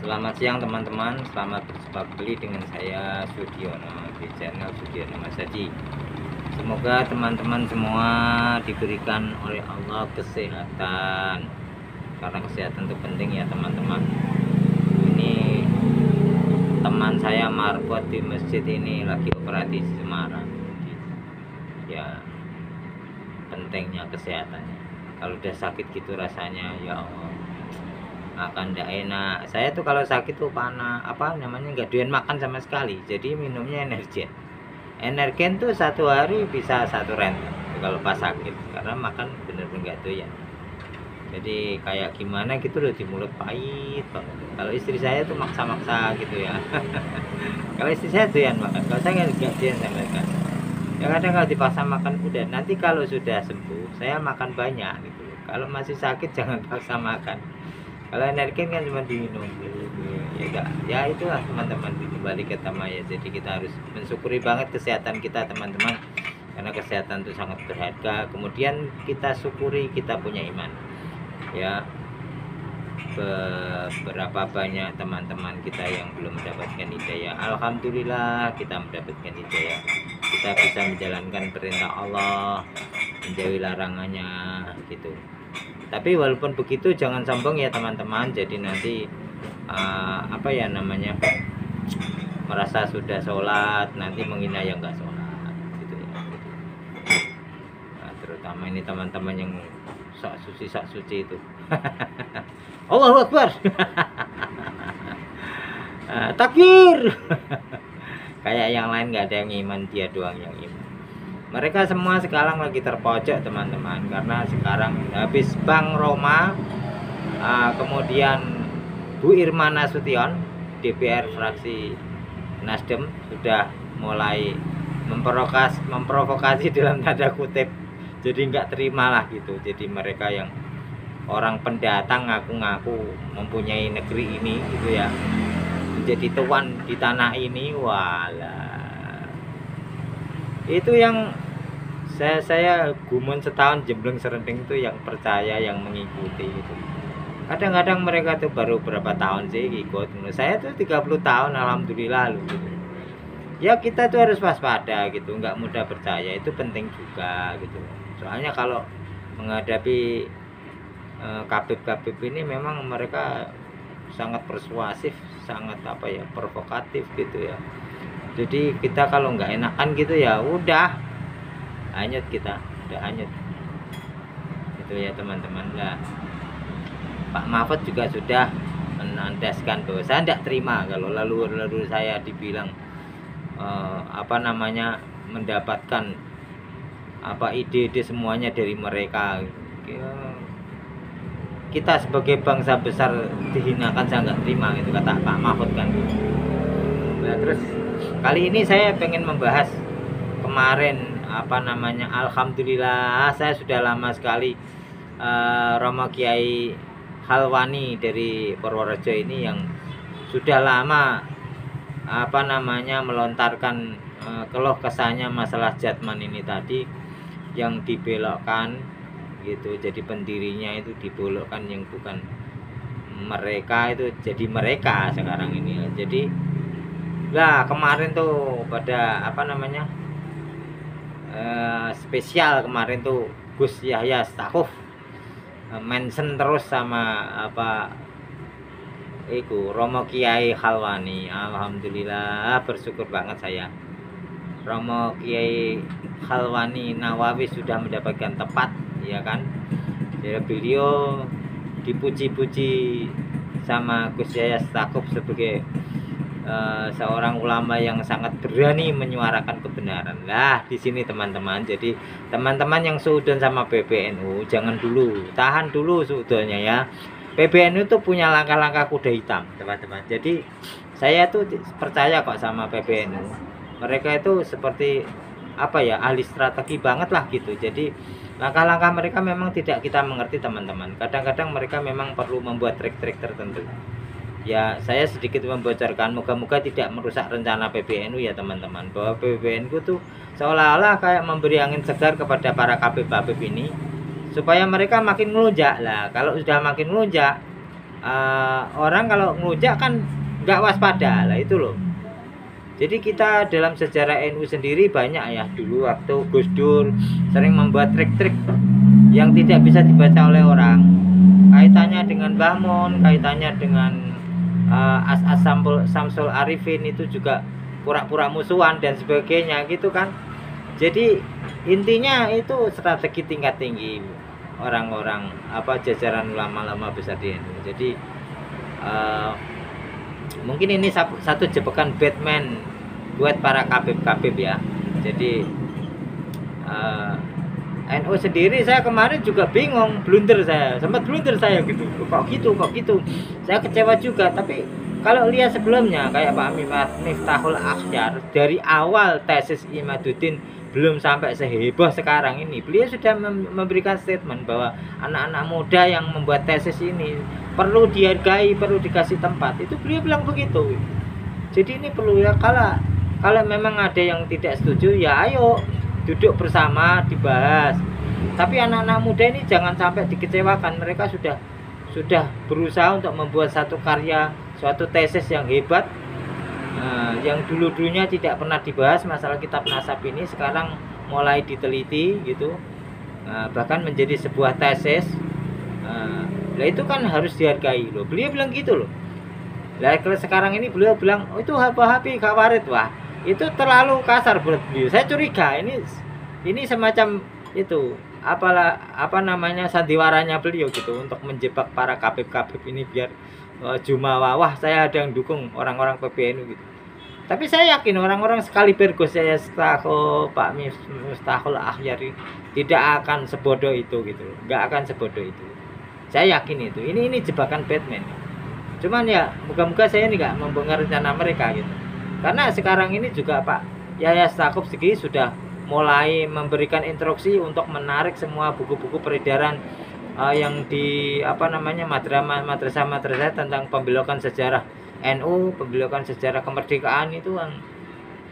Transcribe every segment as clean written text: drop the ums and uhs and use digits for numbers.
Selamat siang teman-teman, selamat berjumpa kembali dengan saya Sudiono di channel Sudiono Mas Hadi. Semoga teman-teman semua diberikan oleh Allah kesehatan, karena kesehatan itu penting ya teman-teman. Ini teman saya marbot di masjid ini lagi operasi di Semarang. Ya, pentingnya kesehatannya. Kalau udah sakit gitu rasanya ya Allah, akan tidak enak. Saya tuh kalau sakit tuh nggak doyan makan sama sekali, jadi minumnya energen tuh satu hari bisa 1 rentel kalau pas sakit, karena makan bener-bener nggak doyan. Jadi kayak gimana gitu loh, di mulut pahit banget. Kalau istri saya tuh maksa-maksa gitu ya. Kalau istri saya doyan makan, kalau saya nggak doyan sama sekali. Ya kadang kalau dipaksa makan, udah nanti kalau sudah sembuh saya makan banyak gitu. Kalau masih sakit jangan paksa makan. Kalau energen kan cuma diminum ya enggak. Ya itulah teman-teman, kembali ke tema ya. Jadi kita harus mensyukuri banget kesehatan kita teman-teman, karena kesehatan itu sangat berharga. Kemudian kita syukuri kita punya iman ya. Beberapa banyak teman-teman kita yang belum mendapatkan hidayah, alhamdulillah kita mendapatkan hidayah. Kita bisa menjalankan perintah Allah, menjauhi larangannya gitu. Tapi walaupun begitu jangan sombong ya teman-teman. Jadi nanti merasa sudah sholat nanti menghina yang nggak sholat gitu ya. Nah, terutama ini teman-teman yang sok suci itu. Allahu Akbar. Takbir. Kayak yang lain nggak ada yang iman, dia doang yang iman. Mereka semua sekarang lagi terpojok teman-teman, karena sekarang habis Bang Roma, kemudian Bu Irma Nasution, DPR fraksi Nasdem sudah mulai memprovokasi dalam tanda kutip. Jadi nggak terima lah gitu. Jadi mereka yang orang pendatang ngaku-ngaku mempunyai negeri ini gitu ya, menjadi tuan di tanah ini, walah. Itu yang saya gumun setahun jembleng serending itu yang percaya, yang mengikuti itu. Kadang-kadang mereka tuh baru berapa tahun sih ikut. Saya tuh 30 tahun alhamdulillah loh gitu. Ya kita tuh harus waspada gitu, nggak mudah percaya, itu penting juga gitu. Soalnya kalau menghadapi kabib-kabib ini memang mereka sangat persuasif, sangat provokatif gitu ya. Jadi kita kalau nggak enakan gitu ya udah hanyut, kita udah hanyut itu ya teman-teman. Lah Pak Mahfud juga sudah menandaskan bahwa saya tidak terima kalau lalu saya dibilang mendapatkan ide-ide semuanya dari mereka. Kita sebagai bangsa besar dihinakan, saya nggak terima gitu, kata Pak Mahfud kan. Nah terus kali ini saya pengen membahas kemarin alhamdulillah saya sudah lama sekali Romo Kiai Halwani dari Purworejo ini yang sudah lama melontarkan keluh kesahnya masalah Jatman ini tadi, yang dibelokkan gitu. Jadi pendirinya itu dibelokkan, yang bukan mereka itu jadi mereka sekarang ini. Jadi lah kemarin tuh pada spesial kemarin tuh Gus Yahya Stakuf mention terus sama Romo Kiai Halwani. Alhamdulillah bersyukur banget saya. Romo Kiai Halwani Nawawi sudah mendapatkan tempat ya kan. Jadi beliau dipuji-puji sama Gus Yahya Stakuf sebagai seorang ulama yang sangat berani menyuarakan kebenaran. Lah di sini teman-teman, jadi teman-teman yang seudon sama PBNU jangan dulu, tahan dulu seudonnya ya. PBNU itu punya langkah-langkah kuda hitam teman-teman. Jadi saya tuh percaya kok sama PBNU. Mereka itu seperti ahli strategi banget lah gitu. Jadi langkah-langkah mereka memang tidak kita mengerti teman-teman. Kadang-kadang mereka memang perlu membuat trik-trik tertentu. Ya saya sedikit membocorkan, moga-moga tidak merusak rencana PBNU ya teman-teman. Bahwa PBNU tuh seolah-olah kayak memberi angin segar kepada para kabib-kabib ini supaya mereka makin melunjak. Lah kalau sudah makin melunjak, orang kalau ngelunjak kan nggak waspada lah itu loh. Jadi kita dalam sejarah NU sendiri banyak ya, dulu waktu Gus Dur sering membuat trik-trik yang tidak bisa dibaca oleh orang, kaitannya dengan Mbah Mun, kaitannya dengan As-As Samsul Arifin, itu juga pura-pura musuhan dan sebagainya gitu kan. Jadi intinya itu strategi tingkat tinggi orang-orang jajaran ulama-ulama besar di NU. Jadi mungkin ini satu jebakan Batman buat para kabib-kabib ya. Jadi NU sendiri saya kemarin juga bingung, sempat blunder saya gitu. Kok gitu. Saya kecewa juga, tapi kalau lihat sebelumnya kayak Pak Miftahul Akhyar, dari awal tesis Imaduddin belum sampai seheboh sekarang ini, beliau sudah memberikan statement bahwa anak-anak muda yang membuat tesis ini perlu dihargai, perlu dikasih tempat. Itu beliau bilang begitu. Jadi ini perlu ya, kalau memang ada yang tidak setuju ya ayo duduk bersama dibahas. Tapi anak-anak muda ini jangan sampai dikecewakan. Mereka sudah berusaha untuk membuat satu karya, suatu tesis yang hebat, yang dulunya tidak pernah dibahas. Masalah kitab nasab ini sekarang mulai diteliti gitu, bahkan menjadi sebuah tesis. Nah itu kan harus dihargai loh. Beliau bilang gitu loh. Nah kalau sekarang ini beliau bilang itu Wahabi Khawarij, wah itu terlalu kasar buat beliau. Saya curiga ini semacam itu sandiwaranya beliau gitu, untuk menjebak para kabib-kabib ini biar jumawa, wah saya ada yang dukung orang-orang PBNU gitu. Tapi saya yakin orang-orang sekali Gus Pak Miftahul Akhyar tidak akan sebodoh itu gitu, nggak akan sebodoh itu. Saya yakin itu. Ini jebakan Batman. Cuman ya moga-moga saya ini nggak membongkar rencana mereka gitu. Karena sekarang ini juga Pak Yahya Stakuf segi sudah mulai memberikan instruksi untuk menarik semua buku-buku peredaran yang di madrasah tentang pembelokan sejarah NU, pembelokan sejarah kemerdekaan itu kan.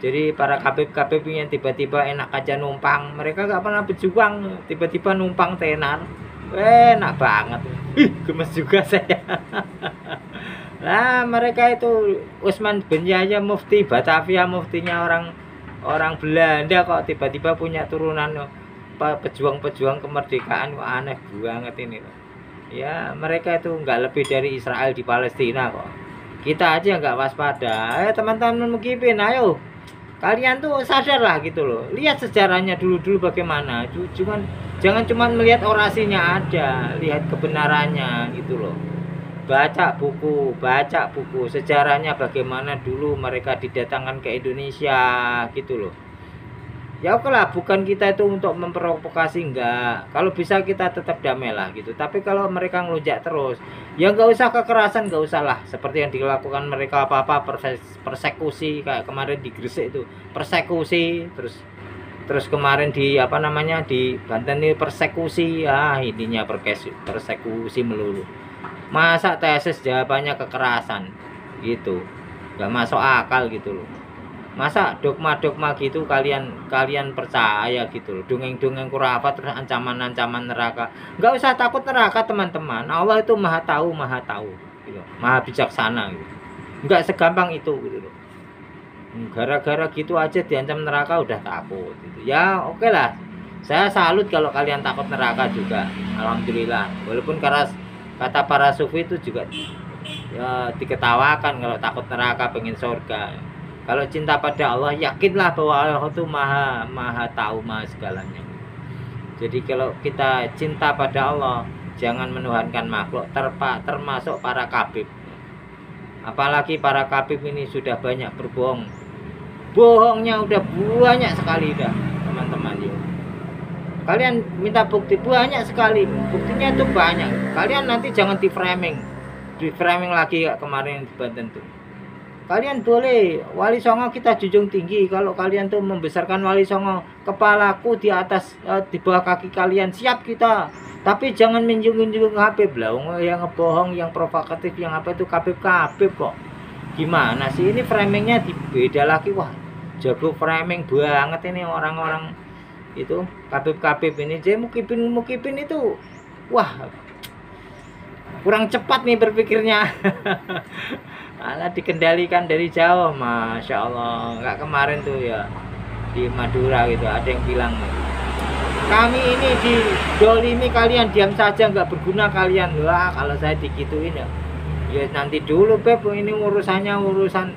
Jadi para kabib-kabib yang tiba-tiba enak aja numpang, mereka nggak pernah berjuang, tiba-tiba numpang tenar, enak banget. Gemes juga saya. Nah mereka itu Usman bin Yahya Mufti Batavia, muftinya orang Belanda, kok tiba-tiba punya turunan pejuang-pejuang kemerdekaan. Wah, aneh banget ini. Ya mereka itu nggak lebih dari Israel di Palestina kok. Kita aja nggak waspada. Teman-teman Mukibin, ayo kalian tuh sadarlah gitu loh. Lihat sejarahnya dulu bagaimana. Jangan cuma melihat orasinya aja, lihat kebenarannya gitu loh. Baca buku sejarahnya bagaimana dulu mereka didatangkan ke Indonesia gitu loh. Ya oke lah, bukan kita itu untuk memprovokasi, enggak. Kalau bisa kita tetap damai lah gitu. Tapi kalau mereka ngelunjak terus, ya nggak usah kekerasan, nggak usah lah. Seperti yang dilakukan mereka persekusi kayak kemarin di Gresik itu, persekusi terus kemarin di di Banten ini persekusi. Ininya persekusi melulu. Masa tesis jawabannya kekerasan gitu, nggak masuk akal gitu loh. Masa dogma gitu kalian percaya gitu loh, dongeng kurafat terus ancaman neraka. Nggak usah takut neraka teman-teman, Allah itu maha tahu gitu. Maha bijaksana gitu. Nggak segampang itu gitu loh. Gara-gara gitu aja diancam neraka udah takut gitu. Ya oke lah, saya salut kalau kalian takut neraka juga, alhamdulillah. Walaupun kata para sufi itu juga ya diketawakan kalau takut neraka pengen surga. Kalau cinta pada Allah, yakinlah bahwa Allah itu maha tahu, maha segalanya. Jadi kalau kita cinta pada Allah, jangan menuhankan makhluk, termasuk para kabib. Apalagi para kabib ini sudah banyak berbohong. Bohongnya udah banyak sekali dah, teman-teman yuk. Kalian minta bukti banyak sekali, buktinya itu banyak. Kalian nanti jangan di framing lagi kayak kemarin di Banten tuh. Kalian boleh Wali Songo kita junjung tinggi. Kalau kalian tuh membesarkan Wali Songo, kepalaku di atas di bawah kaki kalian, siap kita. Tapi jangan menjunjung Habib lah. Yang ngebohong, yang provokatif, yang apa itu kabib kok. Gimana sih ini framingnya beda lagi. Wah jago framing banget ini orang-orang itu kabib ini. Jadi mukibin itu wah kurang cepat nih berpikirnya. Malah dikendalikan dari jauh, Masya Allah. Nggak kemarin tuh ya di Madura gitu, ada yang bilang, kami ini didolimi, kalian diam saja, nggak berguna kalian. Wah, kalau saya digituin ya, ya nanti dulu Beb, ini urusannya urusan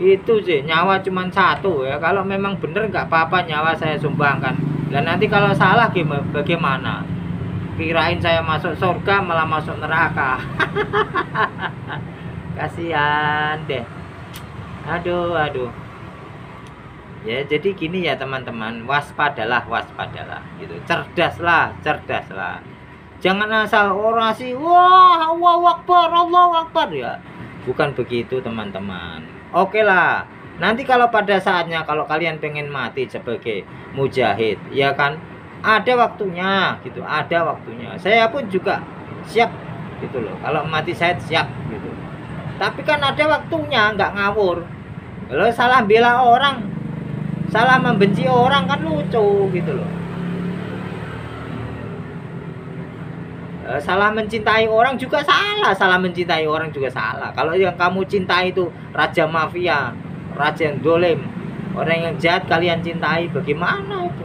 itu sih, nyawa cuma satu ya. Kalau memang bener nggak apa-apa, nyawa saya sumbangkan. Dan nanti kalau salah bagaimana? Kirain saya masuk surga malah masuk neraka. Kasihan deh. Aduh. Ya, jadi gini ya teman-teman, waspadalah gitu. Cerdaslah. Jangan asal orasi, wah, Allahu Akbar ya. Bukan begitu teman-teman. Oke lah. Nanti kalau pada saatnya, kalau kalian pengen mati sebagai mujahid, ya kan, ada waktunya gitu, ada waktunya. Saya pun juga siap gitu loh. Kalau mati saya siap gitu. Tapi kan ada waktunya, nggak ngawur. Kalau salah bela orang, salah membenci orang kan lucu gitu loh. Salah mencintai orang juga salah mencintai orang juga salah. Kalau yang kamu cintai itu raja mafia, raja yang dolim, orang yang jahat kalian cintai, bagaimana itu?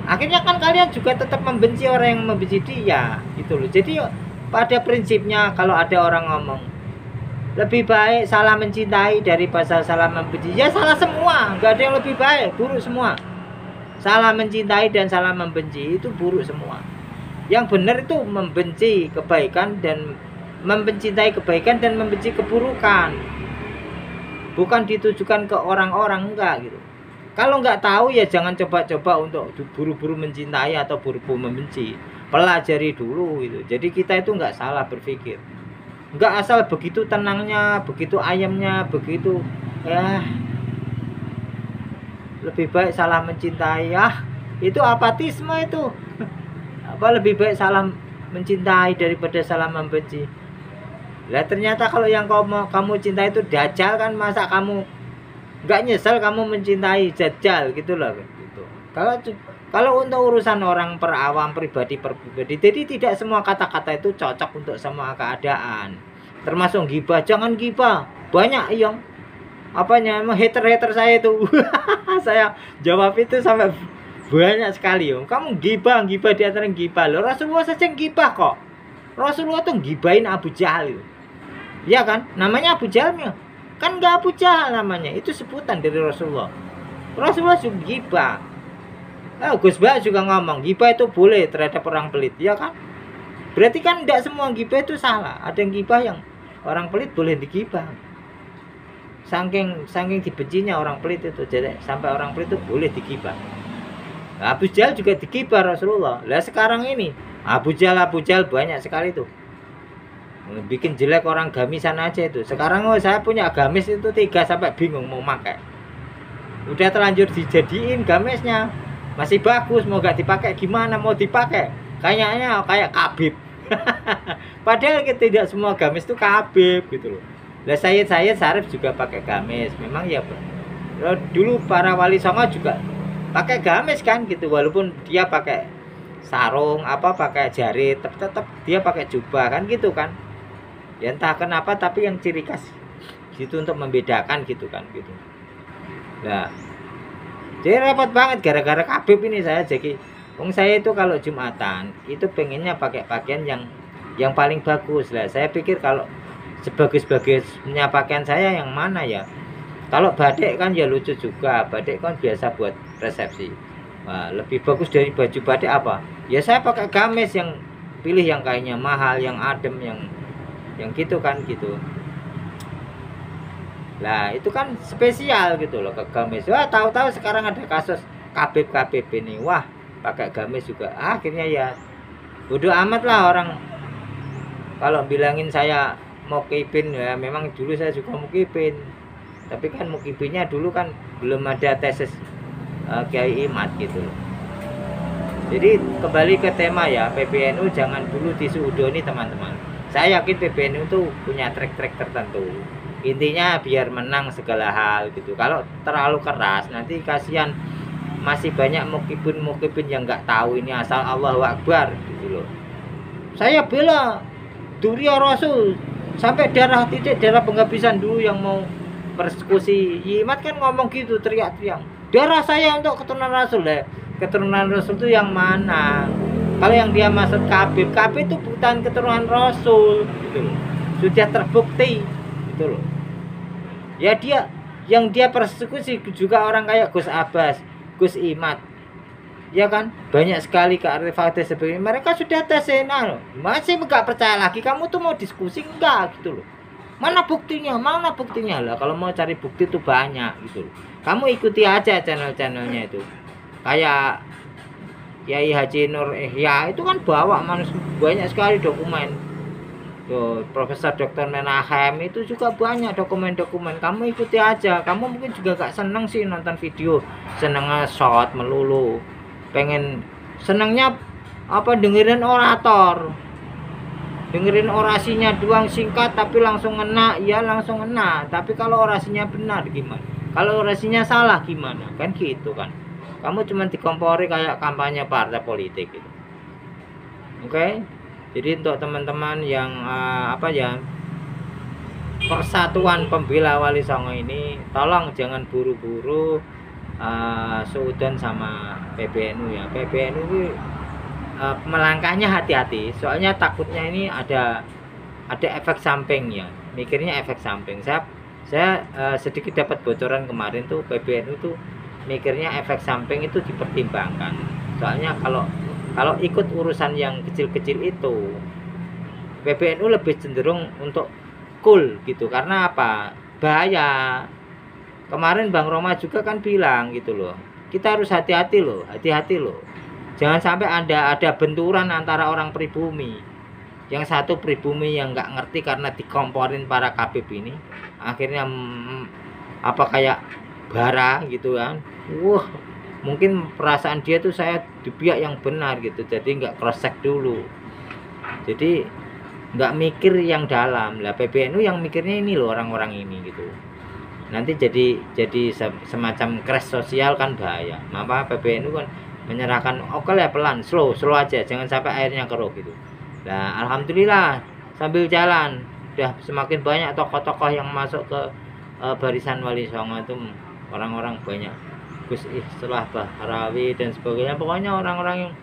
Akhirnya kan kalian juga tetap membenci orang yang membenci dia gitu loh. Jadi pada prinsipnya kalau ada orang ngomong lebih baik salah mencintai daripada salah membenci, ya salah semua, nggak ada yang lebih baik, buruk semua. Salah mencintai dan salah membenci itu buruk semua. Yang benar itu membenci kebaikan dan mencintai kebaikan dan membenci keburukan. Bukan ditujukan ke orang-orang, enggak gitu. Kalau nggak tahu ya jangan coba-coba untuk buru-buru mencintai atau buru-buru membenci. Pelajari dulu gitu. Jadi kita itu nggak salah berpikir. Nggak asal begitu tenangnya, begitu ayamnya, begitu ya. Lebih baik salah mencintai, itu apatisme itu. Apa lebih baik salah mencintai daripada salah membenci. Lah ternyata kalau yang kamu cintai itu dajjal kan, masa kamu nggak nyesel kamu mencintai dajjal gitu loh gitu. Kalau untuk urusan orang perawam pribadi, jadi tidak semua kata-kata itu cocok untuk semua keadaan. Termasuk gibah, jangan gibah. Banyak yang hater saya itu. Saya jawab itu sampai banyak sekali yo. Kamu gibah di antara gibah loh. Rasulullah saja gibah kok. Rasulullah tuh gibahin Abu Jahal. Ya kan? Namanya Abu Jahal kan nggak Abu Jahal namanya. Itu sebutan dari Rasulullah. Rasulullah juga gibah. Gus Bah juga ngomong gibah itu boleh terhadap orang pelit, ya kan? Berarti kan tidak semua gibah itu salah. Ada yang gibah yang orang pelit boleh digibah. Saking dibencinya orang pelit itu, jadi sampai orang pelit itu boleh digibah. Abu Jahal juga digibah Rasulullah. Lah sekarang ini Abu Jahal banyak sekali tuh. Bikin jelek orang gamisan aja itu. Sekarang saya punya gamis itu 3 sampai bingung mau pakai. Udah terlanjur dijadiin gamisnya. Masih bagus, mau gak dipakai gimana mau dipakai? Kayaknya kayak Khabib. Padahal tidak semua gamis itu Khabib gitu loh. Lah saya Syarif juga pakai gamis. Memang ya dulu para wali songo juga pakai gamis kan gitu, walaupun dia pakai sarung pakai jarit, tetap dia pakai jubah kan gitu kan. Ya entah kenapa tapi yang ciri khas gitu untuk membedakan gitu kan gitu. Nah, jadi repot banget gara-gara Khabib ini saya jadi saya itu kalau Jumatan itu pengennya pakai pakaian yang paling bagus lah. Saya pikir kalau sebagus-bagusnya pakaian saya yang mana ya? Kalau batik kan ya lucu juga, batik kan biasa buat resepsi. Nah, lebih bagus dari baju batik apa? Ya saya pakai gamis, yang pilih yang kayaknya mahal, yang adem, yang gitu kan gitu. Lah itu kan spesial gitu loh ke gamis. Wah tahu-tahu sekarang ada kasus Khabib ini, wah pakai gamis juga. Akhirnya ya bodoh amat lah orang kalau bilangin saya mukipin ya. Memang dulu saya juga mukipin. Tapi kan mukibinnya dulu kan belum ada tesis Kiai Imad gitu loh. Jadi kembali ke tema ya, PBNU jangan dulu disuudoni teman-teman. Saya yakin PBNU itu punya trik-trik tertentu. Intinya biar menang segala hal gitu. Kalau terlalu keras nanti kasihan, masih banyak mukibin yang nggak tahu ini asal Allahu Akbar gitu loh. Saya bela Duriya Rasul sampai darah titik darah penghabisan dulu yang mau persekusi Yimat kan ngomong gitu, teriak-teriak, darah saya untuk keturunan Rasul. Lah keturunan Rasul itu yang mana? Kalau yang dia maksud Khabib itu bukan keturunan Rasul gitu loh. Sudah terbukti gitu loh. Ya dia yang dia persekusi juga orang kayak Gus Abbas, Gus Imat, ya kan, banyak sekali ke Arifat sebagainya. Mereka sudah tes loh, masih nggak percaya lagi. Kamu tuh mau diskusi enggak gitu loh? Mana buktinya lah? Kalau mau cari bukti tuh banyak gitu loh. Kamu ikuti aja channel-channelnya itu, kayak Kiai Haji Nur Ihya itu kan bawa banyak sekali dokumen. Tuh, Profesor Dr. Menahem itu juga banyak dokumen-dokumen. Kamu ikuti aja. Kamu mungkin juga gak seneng sih nonton video, senengnya short melulu, pengen senengnya apa, dengerin orator, dengerin orasinya doang singkat tapi langsung ngena. Ya langsung ngena, tapi kalau orasinya benar gimana? Kalau orasinya salah gimana? Kan gitu kan. Kamu cuma dikompori kayak kampanye partai politik gitu. Oke? Jadi untuk teman-teman yang Persatuan Pembela Wali Songo ini, tolong jangan buru-buru seudon sama PBNU ya. PBNU ini melangkahnya hati-hati, soalnya takutnya ini ada efek samping ya. Mikirnya efek samping. Saya sedikit dapat bocoran kemarin tuh, PBNU tuh mikirnya efek samping itu dipertimbangkan. Soalnya kalau ikut urusan yang kecil-kecil itu, PBNU lebih cenderung untuk cool gitu. Karena apa? Bahaya. Kemarin Bang Roma juga kan bilang gitu loh, kita harus hati-hati loh. Jangan sampai ada benturan antara orang pribumi. Yang satu pribumi yang nggak ngerti karena dikomporin para Khabib ini, akhirnya kayak bara gitu kan. Mungkin perasaan dia tuh saya di pihak yang benar gitu, jadi nggak cross check dulu, jadi nggak mikir yang dalam. Lah PBNU yang mikirnya ini loh, orang-orang ini gitu, nanti jadi semacam crash sosial kan, bahaya. Maka PBNU kan menyerahkan oke lah, pelan, slow aja, jangan sampai airnya keruh gitu. Nah alhamdulillah sambil jalan udah semakin banyak tokoh-tokoh yang masuk ke barisan Wali Songo itu, orang-orang banyak, Gus Islah Bahrawi dan sebagainya. Pokoknya orang-orang yang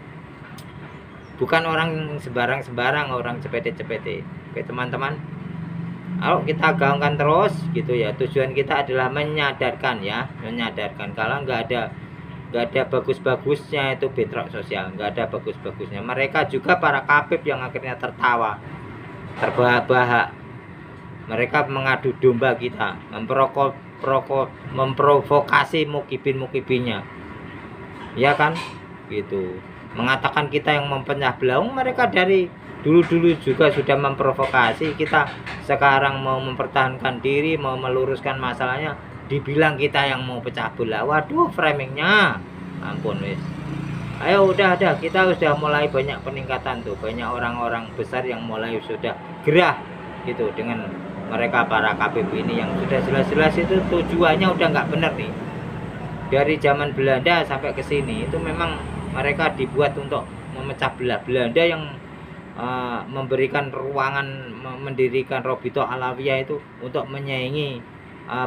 bukan orang sembarang, orang cepete-cepete. Oke teman-teman, kalau kita gaungkan terus gitu ya, tujuan kita adalah menyadarkan kalau nggak ada bagus-bagusnya itu bentrok sosial, nggak ada bagus-bagusnya. Mereka juga para Khabib yang akhirnya tertawa, terbahak-bahak. Mereka mengadu domba kita, memprovokasi mukibinnya, ya kan gitu, mengatakan kita yang mempecah belah. Mereka dari dulu juga sudah memprovokasi kita, sekarang mau mempertahankan diri, mau meluruskan masalahnya, dibilang kita yang mau pecah belah. Waduh, framingnya ampun wis. Ayo udah kita sudah mulai banyak peningkatan tuh, banyak orang-orang besar yang mulai sudah gerah gitu dengan mereka para Khabib ini, yang sudah jelas-jelas itu tujuannya udah nggak bener nih. Dari zaman Belanda sampai ke sini itu memang mereka dibuat untuk memecah belah. Belanda yang memberikan ruangan mendirikan Robito Alawiyah itu untuk menyaingi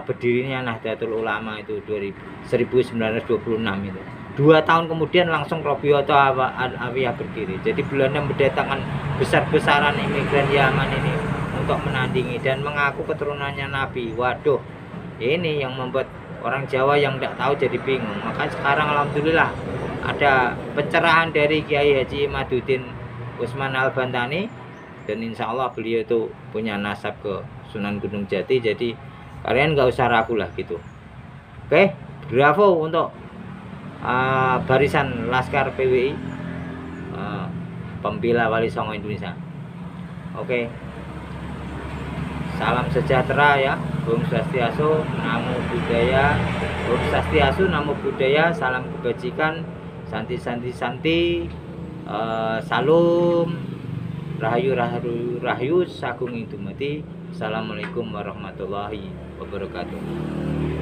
berdirinya Nahdlatul Ulama itu 1926 itu. 2 tahun kemudian langsung Robito Alawiyah berdiri. Jadi Belanda mendatangkan besar-besaran imigran Yaman ini untuk menandingi dan mengaku keturunannya Nabi. Waduh, ini yang membuat orang Jawa yang tidak tahu jadi bingung. Maka sekarang alhamdulillah ada pencerahan dari Kiai Haji Imaduddin Utsman Al-Bantani, dan insya Allah beliau itu punya nasab ke Sunan Gunung Jati. Jadi kalian nggak usah ragu lah gitu. Oke, bravo untuk barisan Laskar PWI, Pembela Wali Songo Indonesia. Oke, salam sejahtera ya. Om Swastiastu, Namo Buddhaya. Om Swastiastu, Namo Buddhaya. Salam kebajikan, santi, salam rahayu sagung ing dumadi. Assalamualaikum warahmatullahi wabarakatuh.